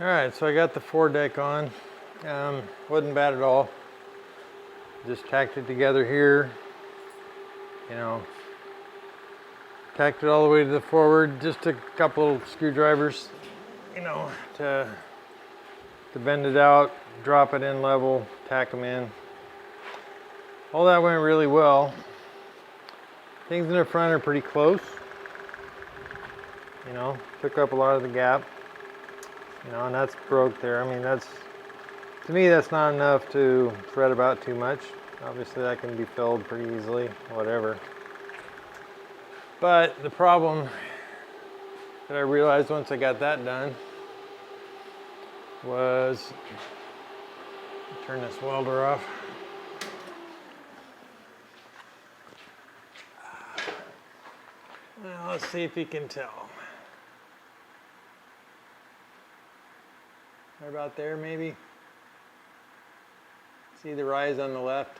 All right, so I got the foredeck on. Wasn't bad at all. Just tacked it together here. You know, tacked it all the way to the forward. Just a couple of screwdrivers, you know, to bend it out, drop it in level, tack them in. All that went really well. Things in the front are pretty close. You know, took up a lot of the gap. You know, and that's broke there. I mean, that's, to me, that's not enough to fret about too much. Obviously, that can be filled pretty easily, whatever. But the problem that I realized once I got that done was, turn this welder off. Well, let's see if you can tell. Right about there, maybe. See the rise on the left.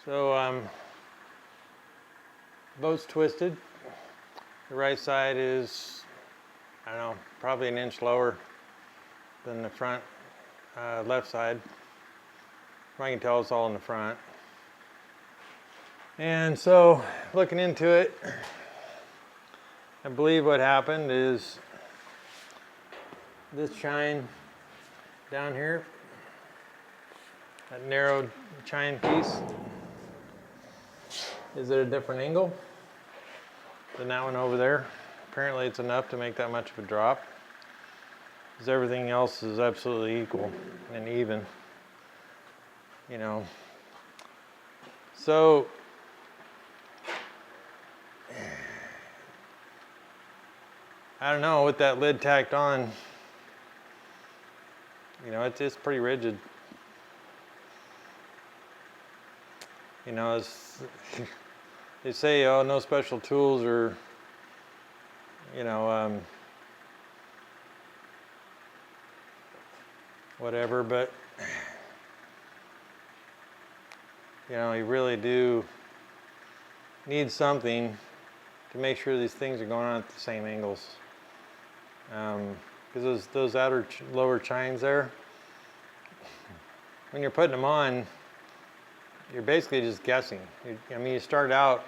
So, boat's twisted. The right side is, I don't know, probably an inch lower than the front left side. I can tell it's all in the front. And so, looking into it, I believe what happened is this chine down here, that narrow chine piece, is at a different angle than that one over there. Apparently it's enough to make that much of a drop, because everything else is absolutely equal and even, you know. So I don't know, with that lid tacked on, you know, it's pretty rigid. You know, it's, they say, oh, no special tools or, you know, whatever, but, you know, you really do need something to make sure these things are going on at the same angles. Because those outer lower chines there, when you're putting them on, you're basically just guessing. I mean, you start out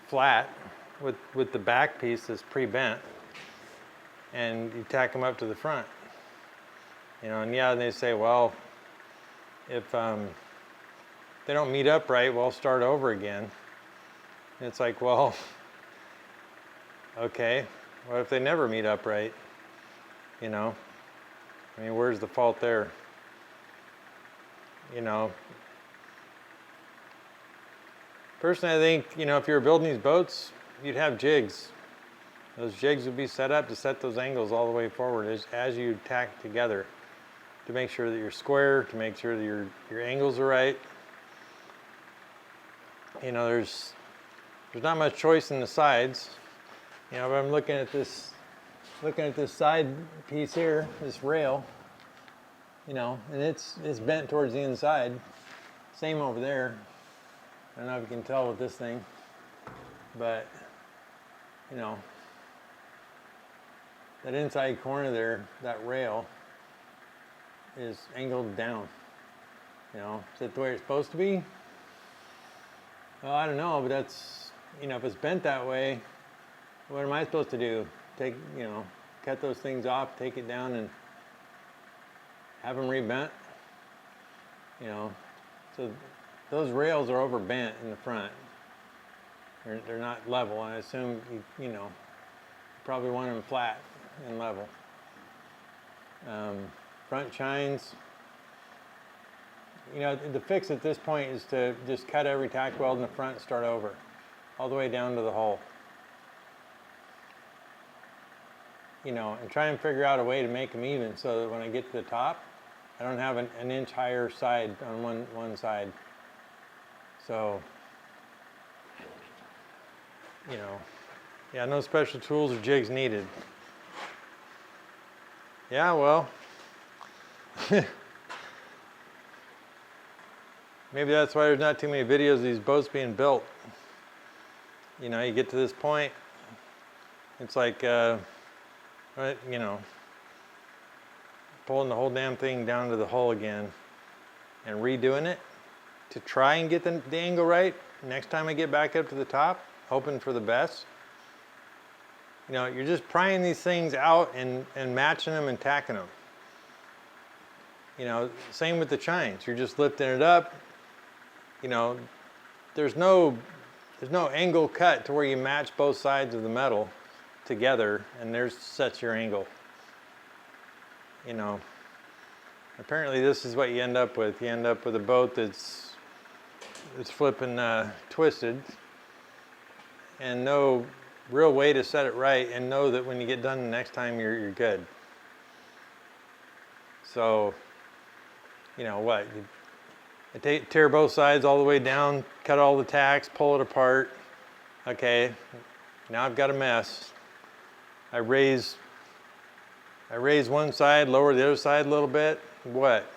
flat with the back piece that's pre-bent, and you tack them up to the front. You know, and yeah, they say, well, if they don't meet up right, well, start over again. And it's like, well, okay, what if they never meet up right? You know, I mean, where's the fault there? You know, personally, I think, you know, if you were building these boats, you'd have jigs. Those jigs would be set up to set those angles all the way forward as you tack together, to make sure that you're square, to make sure that your angles are right. You know, there's not much choice in the sides. You know, if I'm looking at this side piece here, this rail, you know, and it's bent towards the inside. Same over there. I don't know if you can tell with this thing, but, you know, that inside corner there, that rail, is angled down. You know, is that the way it's supposed to be? Well, I don't know, but that's, you know, if it's bent that way, what am I supposed to do? Take, you know, cut those things off, take it down, and have them rebent? You know, so those rails are over bent in the front. They're not level. I assume you know, probably want them flat and level. Front chines. You know, the fix at this point is to just cut every tack weld in the front and start over, all the way down to the hull. You know, and try and figure out a way to make them even so that when I get to the top, I don't have an inch higher side on one side. So, you know, yeah, no special tools or jigs needed. Yeah, well, maybe that's why there's not too many videos of these boats being built. You know, you get to this point, it's like, right, you know, pulling the whole damn thing down to the hull again and redoing it to try and get the angle right. Next time I get back up to the top, hoping for the best. You know, you're just prying these things out and matching them and tacking them. You know, same with the chines. You're just lifting it up. You know, there's no angle cut to where you match both sides of the metal together and there's sets your angle. You know, apparently this is what you end up with. You end up with a boat that's flipping twisted and no real way to set it right, and know that when you get done the next time you're good. So, you know what, you tear both sides all the way down, cut all the tacks, pull it apart. Okay, now I've got a mess. I raise one side, lower the other side a little bit. What?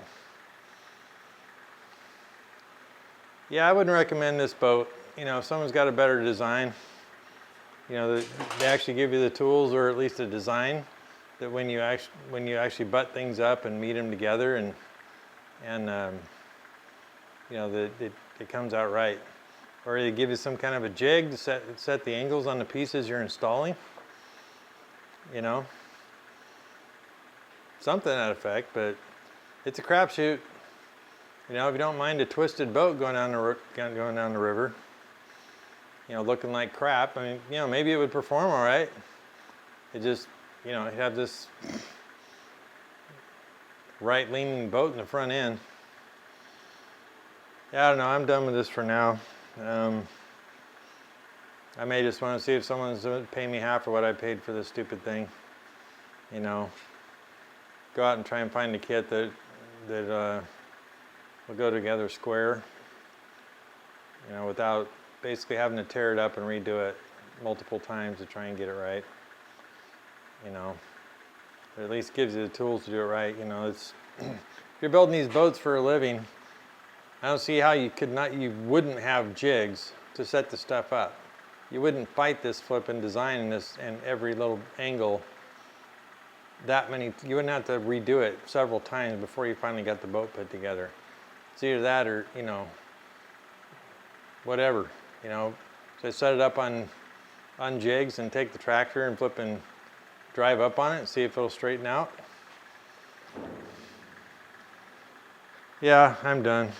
Yeah, I wouldn't recommend this boat. You know, if someone's got a better design, you know, they actually give you the tools, or at least a design, that when you actually butt things up and meet them together, and you know, that it comes out right. Or they give you some kind of a jig to set the angles on the pieces you're installing. You know, something to that effect, but it's a crapshoot. You know, if you don't mind a twisted boat going down the river, you know, looking like crap, I mean, you know, maybe it would perform all right. It just, you know, you have this right leaning boat in the front end. Yeah, I don't know, I'm done with this for now. I may just want to see if someone's going to pay me half of what I paid for this stupid thing. You know, go out and try and find a kit that will go together square, you know, without basically having to tear it up and redo it multiple times to try and get it right. You know, it at least gives you the tools to do it right. You know, it's if you're building these boats for a living, I don't see how you wouldn't have jigs to set the stuff up. You wouldn't fight this flip and design in this and every little angle you wouldn't have to redo it several times before you finally got the boat put together. It's either that or, you know, whatever, you know. So set it up on jigs and take the tractor and flip and drive up on it and see if it'll straighten out. Yeah, I'm done.